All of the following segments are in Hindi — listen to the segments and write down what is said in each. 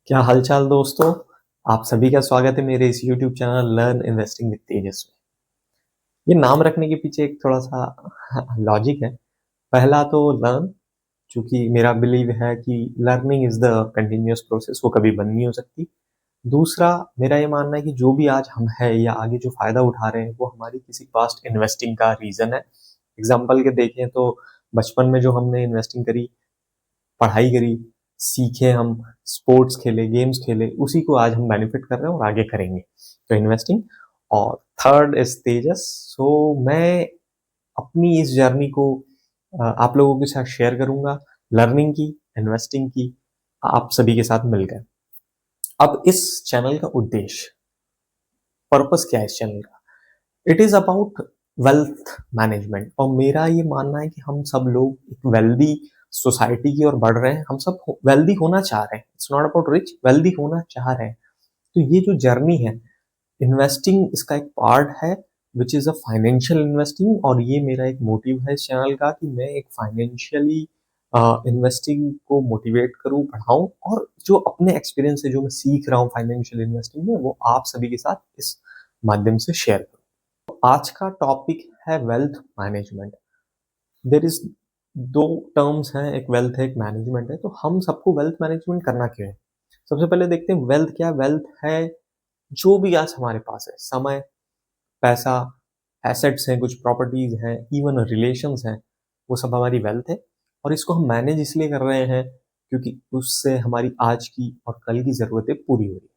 क्या हालचाल दोस्तों। आप सभी का स्वागत है मेरे इस YouTube channel learn investing with Tejas में। ये नाम रखने के पीछे एक थोड़ा सा लॉजिक है। पहला तो लर्न, क्योंकि मेरा बिलीव है कि learning is the continuous process, वो कभी बंद नहीं हो सकती। दूसरा, मेरा ये मानना है कि जो भी आज हम है या आगे जो फायदा उठा रहे हैं वो हमारी किसी पास्ट इन्वेस्टिंग का रीजन है। एग्जाम्पल के देखें तो बचपन में जो हमने इन्वेस्टिंग करी, पढ़ाई करी, सीखे, हम स्पोर्ट्स खेले, गेम्स खेले, उसी को आज हम बेनिफिट कर रहे हैं और आगे करेंगे, तो इन्वेस्टिंग। और थर्ड इज तेजस। सो मैं अपनी इस जर्नी को आप लोगों के साथ शेयर करूंगा, लर्निंग की, इन्वेस्टिंग की, आप सभी के साथ मिलकर। अब इस चैनल का उद्देश्य, पर्पस क्या है इस चैनल का? It is about wealth management. और मेरा ये मानना है कि हम सब लोग एक वेल्दी सोसाइटी की ओर बढ़ रहे हैं। हम सब वेल्दी होना चाह रहे हैं। It's not about rich, wealthy होना चाह रहे हैं। तो ये जो जर्नी है, इन्वेस्टिंग इसका एक पार्ट है, which is a financial investing. और ये मेरा एक मोटिव है इस चैनल का कि मैं एक फाइनेंशियली इन्वेस्टिंग को मोटिवेट करूं, बढ़ाऊं, और जो अपने एक्सपीरियंस से जो मैं सीख रहा हूं फाइनेंशियल इन्वेस्टिंग में, वो आप सभी के साथ इस माध्यम से शेयर करूं। आज का टॉपिक है वेल्थ मैनेजमेंट। देर इज दो टर्म्स हैं, एक वेल्थ है, एक मैनेजमेंट है। तो हम सबको वेल्थ मैनेजमेंट करना क्यों है? सबसे पहले देखते हैं वेल्थ क्या है। वेल्थ है जो भी आज हमारे पास है, समय, पैसा, एसेट्स हैं, कुछ प्रॉपर्टीज हैं, इवन रिलेशंस हैं, वो सब हमारी वेल्थ है। और इसको हम मैनेज इसलिए कर रहे हैं क्योंकि उससे हमारी आज की और कल की जरूरतें पूरी हो रही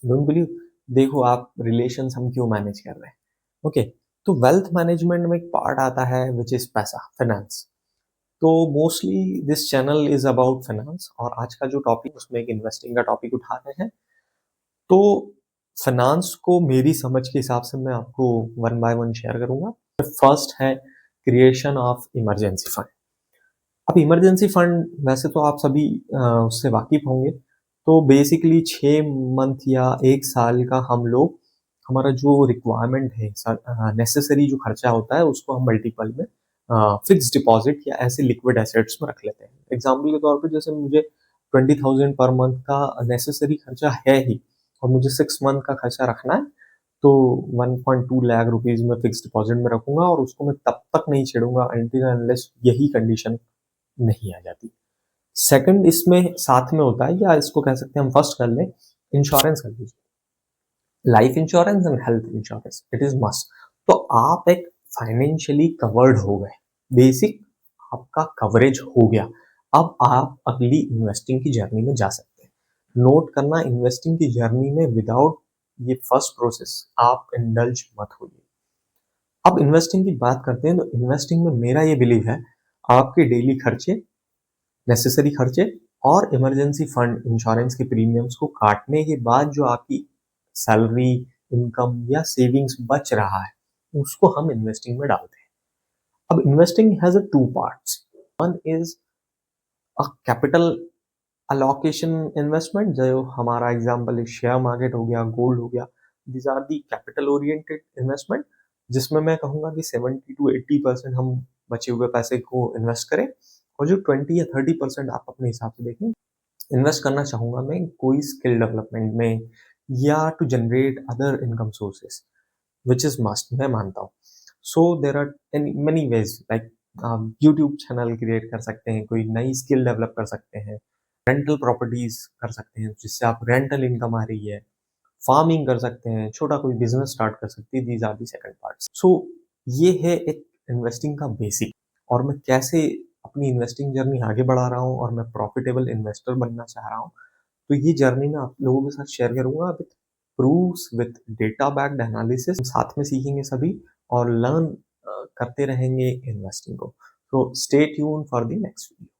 है। डोंट बिलीव, देखो आप, रिलेशंस हम क्यों मैनेज कर रहे हैं? ओके, तो वेल्थ मैनेजमेंट में एक पार्ट आता है विच इज पैसा, फाइनेंस। तो mostly this channel is about finance, और आज का जो टॉपिक, उसमें एक इन्वेस्टिंग का टॉपिक उठा रहे हैं। तो फाइनेंस को मेरी समझ के हिसाब से मैं आपको वन बाय वन शेयर करूंगा। फर्स्ट है क्रिएशन ऑफ इमरजेंसी फंड। अब इमरजेंसी फंड, वैसे तो आप सभी उससे वाकिफ होंगे। तो बेसिकली 6 मंथ या 1 साल का हम लोग, हमारा जो रिक्वायरमेंट है, नेसेसरी जो खर्चा होता है, उसको हम मल्टीपल में फिक्स डिपॉजिट या ऐसे लिक्विड एसेट्स में रख लेते हैं। एग्जाम्पल के तौर पे, जैसे मुझे 20,000 पर मंथ का नेसेसरी खर्चा है ही, और मुझे 6 मंथ का खर्चा रखना है, तो 1.2 लाख रुपीज में फिक्स डिपॉजिट में रखूंगा, और उसको मैं तब तक नहीं छेड़ूंगा अनटिल अनलेस यही कंडीशन नहीं आ जाती। सेकंड इसमें साथ में होता है, या इसको कह सकते हैं, हम फर्स्ट कर लें, इंश्योरेंस कर लीजिए। Life insurance and health insurance, it is must. तो आप एक फाइनेंशियली कवर्ड हो गए, बेसिक आपका कवरेज हो गया। अब आप अगली इन्वेस्टिंग की जर्नी में जा सकते हैं। नोट करना, इन्वेस्टिंग की जर्नी में विदाउट ये फर्स्ट प्रोसेस आप इंडल्ज मत होइए। अब इन्वेस्टिंग की बात करते हैं, तो इन्वेस्टिंग में मेरा ये बिलीव है, आपके डेली खर्चे, नेसेसरी खर्चे, और इमरजेंसी फंड इंश्योरेंस के प्रीमियम्स को काटने के बाद जो आपकी सैलरी, इनकम या सेविंग्स बच रहा है, उसको हम इन्वेस्टिंग में डालते हैं। अब investing has a two parts. One is a capital allocation investment, जो हमारा एग्जांपल है शेयर मार्केट हो गया, गोल्ड हो गया। These are the capital oriented investment, जिसमें मैं कहूंगा कि 70 to 80% हम बचे हुए पैसे को इन्वेस्ट करें, और जो 20 या 30% आप अपने हिसाब से देखें, इन्वेस्ट करना चाहूंगा मैं कोई स्किल डेवलपमेंट में, या to generate other income sources, which is must, मैं मानता हूँ। So there are many ways, like आप यूट्यूब चैनल क्रिएट कर सकते हैं, कोई नई स्किल डेवलप कर सकते हैं, रेंटल प्रॉपर्टीज कर सकते हैं जिससे आप रेंटल इनकम आ रही है, फार्मिंग कर सकते हैं, छोटा कोई बिजनेस स्टार्ट कर सकते हैं। These are the second parts. So ये है एक इन्वेस्टिंग का बेसिक, और मैं कैसे अपनी इन्वेस्टिंग जर्नी आगे बढ़ा रहा हूँ, और मैं प्रॉफिटेबल इन्वेस्टर बनना चाह रहा हूँ। तो ये जर्नी मैं आप लोगों के साथ शेयर करूंगा with proofs, with data backed analysis, साथ में सीखेंगे सभी, और लर्न करते रहेंगे इन्वेस्टिंग को। तो stay tune for the next video.